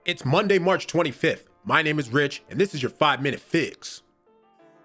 It's Monday, March 25th. My name is Rich, and this is your 5-Minute Fix.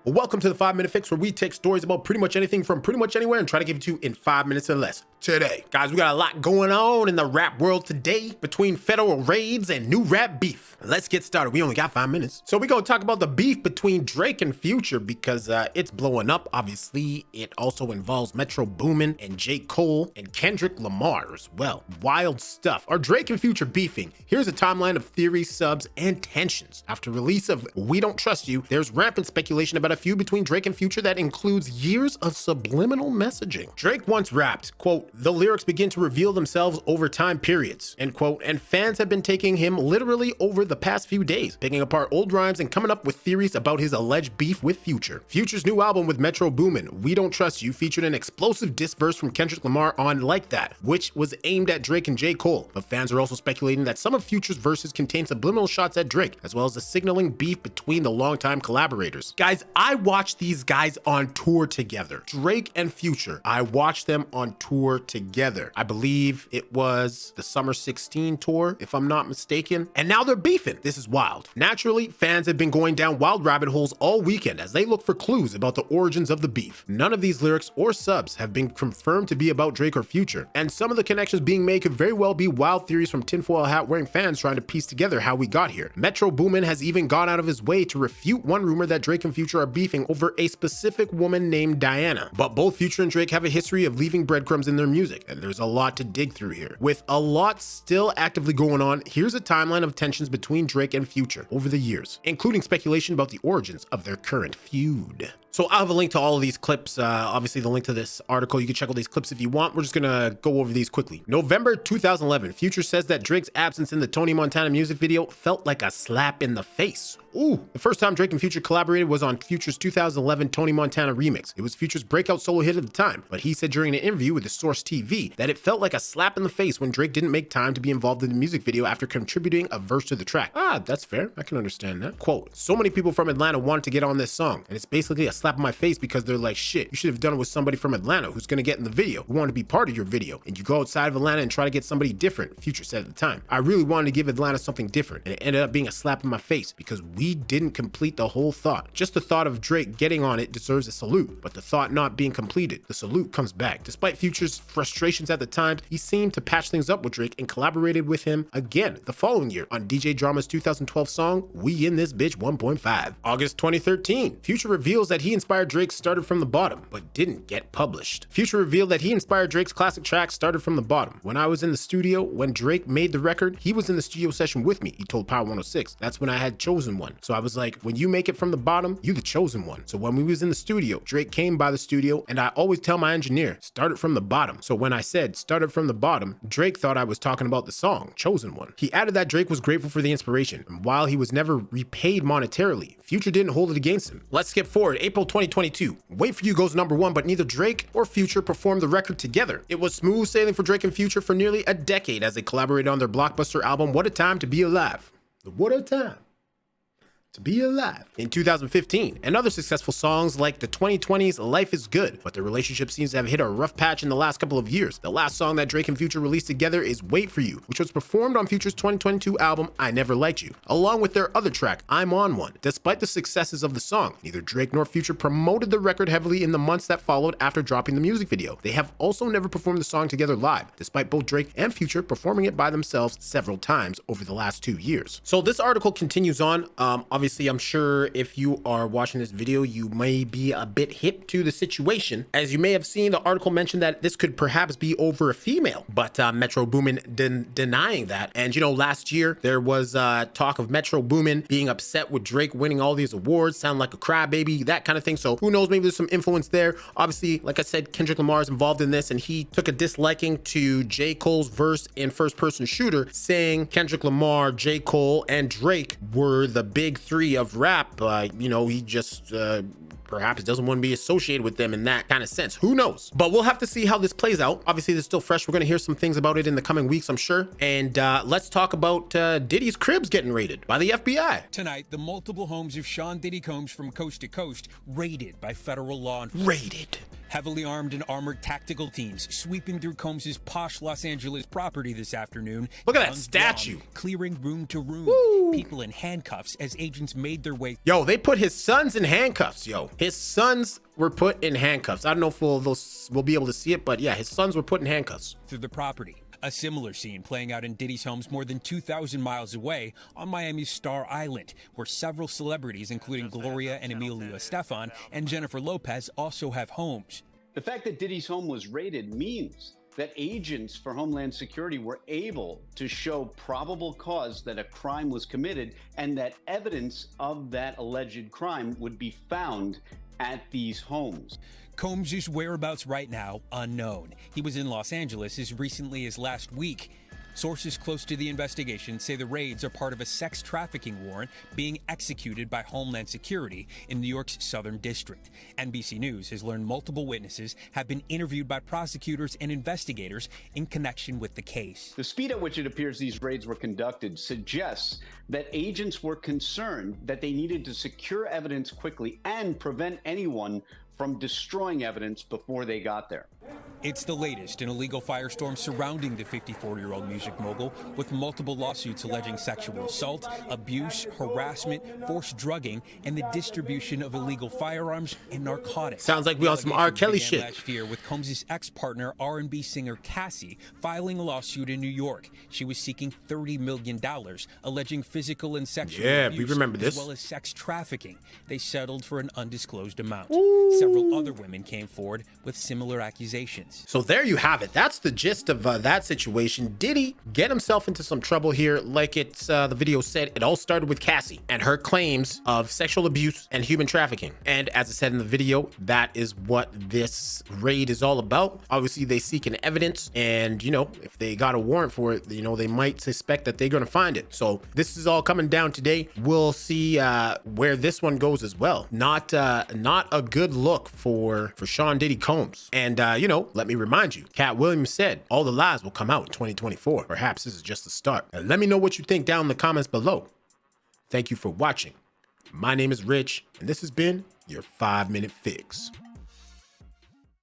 Well, welcome to the 5-Minute Fix, where we take stories about pretty much anything from pretty much anywhere and try to give it to you in 5 minutes or less. Today, guys, we got a lot going on in the rap world today between federal raids and new rap beef. Let's get started. We only got 5 minutes. So we're going to talk about the beef between Drake and Future because it's blowing up. Obviously, it also involves Metro Boomin and J. Cole and Kendrick Lamar as well. Wild stuff. Are Drake and Future beefing? Here's a timeline of theories, subs, and tensions. After release of We Don't Trust You, there's rampant speculation about a feud between Drake and Future that includes years of subliminal messaging. Drake once rapped, quote, "The lyrics begin to reveal themselves over time periods," end quote, and fans have been taking him literally over the past few days, picking apart old rhymes and coming up with theories about his alleged beef with Future. Future's new album with Metro Boomin, We Don't Trust You, featured an explosive diss verse from Kendrick Lamar on Like That, which was aimed at Drake and J. Cole, but fans are also speculating that some of Future's verses contain subliminal shots at Drake, as well as a signaling beef between the longtime collaborators. Guys, I watched these guys on tour together. Drake and Future, I watched them on tour together. I believe it was the Summer 16 tour, if I'm not mistaken. And now they're beefing. This is wild. Naturally, fans have been going down wild rabbit holes all weekend as they look for clues about the origins of the beef. None of these lyrics or subs have been confirmed to be about Drake or Future, and some of the connections being made could very well be wild theories from tinfoil hat wearing fans trying to piece together how we got here. Metro Boomin has even gone out of his way to refute one rumor that Drake and Future are beefing over a specific woman named Diana. But both Future and Drake have a history of leaving breadcrumbs in their music, and there's a lot to dig through here. With a lot still actively going on, here's a timeline of tensions between Drake and Future over the years, including speculation about the origins of their current feud. So I'll have a link to all of these clips, obviously the link to this article. You can check out these clips if you want. We're just gonna go over these quickly. November 2011, Future says that Drake's absence in the Tony Montana music video felt like a slap in the face. Ooh. The first time Drake and Future collaborated was on Future's 2011 Tony Montana remix. It was Future's breakout solo hit at the time, but he said during an interview with the Source TV that it felt like a slap in the face when Drake didn't make time to be involved in the music video after contributing a verse to the track. That's fair. I can understand that. Quote, "So many people from Atlanta wanted to get on this song, and it's basically a slap in my face because they're like, shit, you should have done it with somebody from Atlanta who's gonna get in the video, who wanted to be part of your video, and you go outside of Atlanta and try to get somebody different," Future said at the time. "I really wanted to give Atlanta something different, and it ended up being a slap in my face because we didn't complete the whole thought. Just the thought of Drake getting on it deserves a salute, but the thought not being completed, the salute comes back." Despite Future's frustrations at the time, he seemed to patch things up with Drake and collaborated with him again the following year on DJ Drama's 2012 song, We In This Bitch 1.5. August 2013, Future reveals that he inspired Drake Started From the Bottom, but didn't get published. Future revealed that he inspired Drake's classic track Started From the Bottom. "When I was in the studio, when Drake made the record, he was in the studio session with me," he told Power 106. "That's when I had chosen one. So I was like, when you make it from the bottom, you the chosen one." So when we was in the studio, Drake came by the studio, and I always tell my engineer, "Started from the bottom." So when I said started from the bottom, Drake thought I was talking about the song, Chosen One. He added that Drake was grateful for the inspiration, and while he was never repaid monetarily, Future didn't hold it against him. Let's skip forward. April 2022. Wait For You goes #1, but neither Drake or Future performed the record together. It was smooth sailing for Drake and Future for nearly a decade as they collaborated on their blockbuster album, What a Time to Be Alive. What a time to be alive. In 2015, and other successful songs like the 2020s Life Is Good, but their relationship seems to have hit a rough patch in the last couple of years. The last song that Drake and Future released together is Wait For You, which was performed on Future's 2022 album I Never Liked You, along with their other track, I'm On One. Despite the successes of the song, neither Drake nor Future promoted the record heavily in the months that followed after dropping the music video. They have also never performed the song together live, despite both Drake and Future performing it by themselves several times over the last 2 years. So this article continues on. Obviously, I'm sure if you are watching this video, you may be a bit hip to the situation. As you may have seen, the article mentioned that this could perhaps be over a female, but Metro Boomin denying that. And you know, last year there was talk of Metro Boomin being upset with Drake winning all these awards, sound like a crybaby, that kind of thing. So who knows, maybe there's some influence there. Obviously, like I said, Kendrick Lamar is involved in this, and he took a disliking to J. Cole's verse in First Person Shooter, saying Kendrick Lamar, J. Cole, and Drake were the big three of rap. You know, he just perhaps doesn't want to be associated with them in that kind of sense. Who knows? But we'll have to see how this plays out. Obviously, this is still fresh. We're going to hear some things about it in the coming weeks, I'm sure. And let's talk about Diddy's cribs getting raided by the FBI. Tonight, the multiple homes of Sean Diddy Combs from coast to coast raided by federal law enforcement. Raided. Heavily armed and armored tactical teams sweeping through Combs' posh Los Angeles property this afternoon. Look at that statue. Clearing room to room. Woo. People in handcuffs as agents made their way. Yo, they put his sons in handcuffs, yo. His sons were put in handcuffs. I don't know if we'll be able to see it, but yeah, his sons were put in handcuffs. Through the property. A similar scene playing out in Diddy's homes more than 2,000 miles away on Miami's Star Island, where several celebrities, including Gloria and Emilio Estefan and Jennifer Lopez, also have homes. The fact that Diddy's home was raided means that agents for Homeland Security were able to show probable cause that a crime was committed and that evidence of that alleged crime would be found at these homes. Combs' whereabouts right now, unknown. He was in Los Angeles as recently as last week. Sources close to the investigation say the raids are part of a sex trafficking warrant being executed by Homeland Security in New York's Southern District. NBC News has learned multiple witnesses have been interviewed by prosecutors and investigators in connection with the case. The speed at which it appears these raids were conducted suggests that agents were concerned that they needed to secure evidence quickly and prevent anyone from destroying evidence before they got there. It's the latest in a legal firestorm surrounding the 54-year-old music mogul, with multiple lawsuits alleging sexual assault, abuse, harassment, forced drugging, and the distribution of illegal firearms and narcotics. Sounds like we on some R. Kelly shit. Last year, with Combs' ex-partner, R&B singer Cassie, filing a lawsuit in New York. She was seeking $30 million, alleging physical and sexual abuse, we remember this, as well as sex trafficking. They settled for an undisclosed amount. Ooh. Several other women came forward with similar accusations. So there you have it. That's the gist of that situation. Diddy get himself into some trouble here. Like it's the video said, it all started with Cassie and her claims of sexual abuse and human trafficking. And as I said in the video, that is what this raid is all about. Obviously, they seek an evidence, and you know, if they got a warrant for it, you know, they might suspect that they're going to find it. So this is all coming down today. We'll see where this one goes as well. Not a good look for Sean Diddy Combs. And you know, let me remind you, Katt Williams said all the lies will come out in 2024. Perhaps this is just the start. And let me know what you think down in the comments below. Thank you for watching. My name is Rich, and this has been your 5-Minute Fix.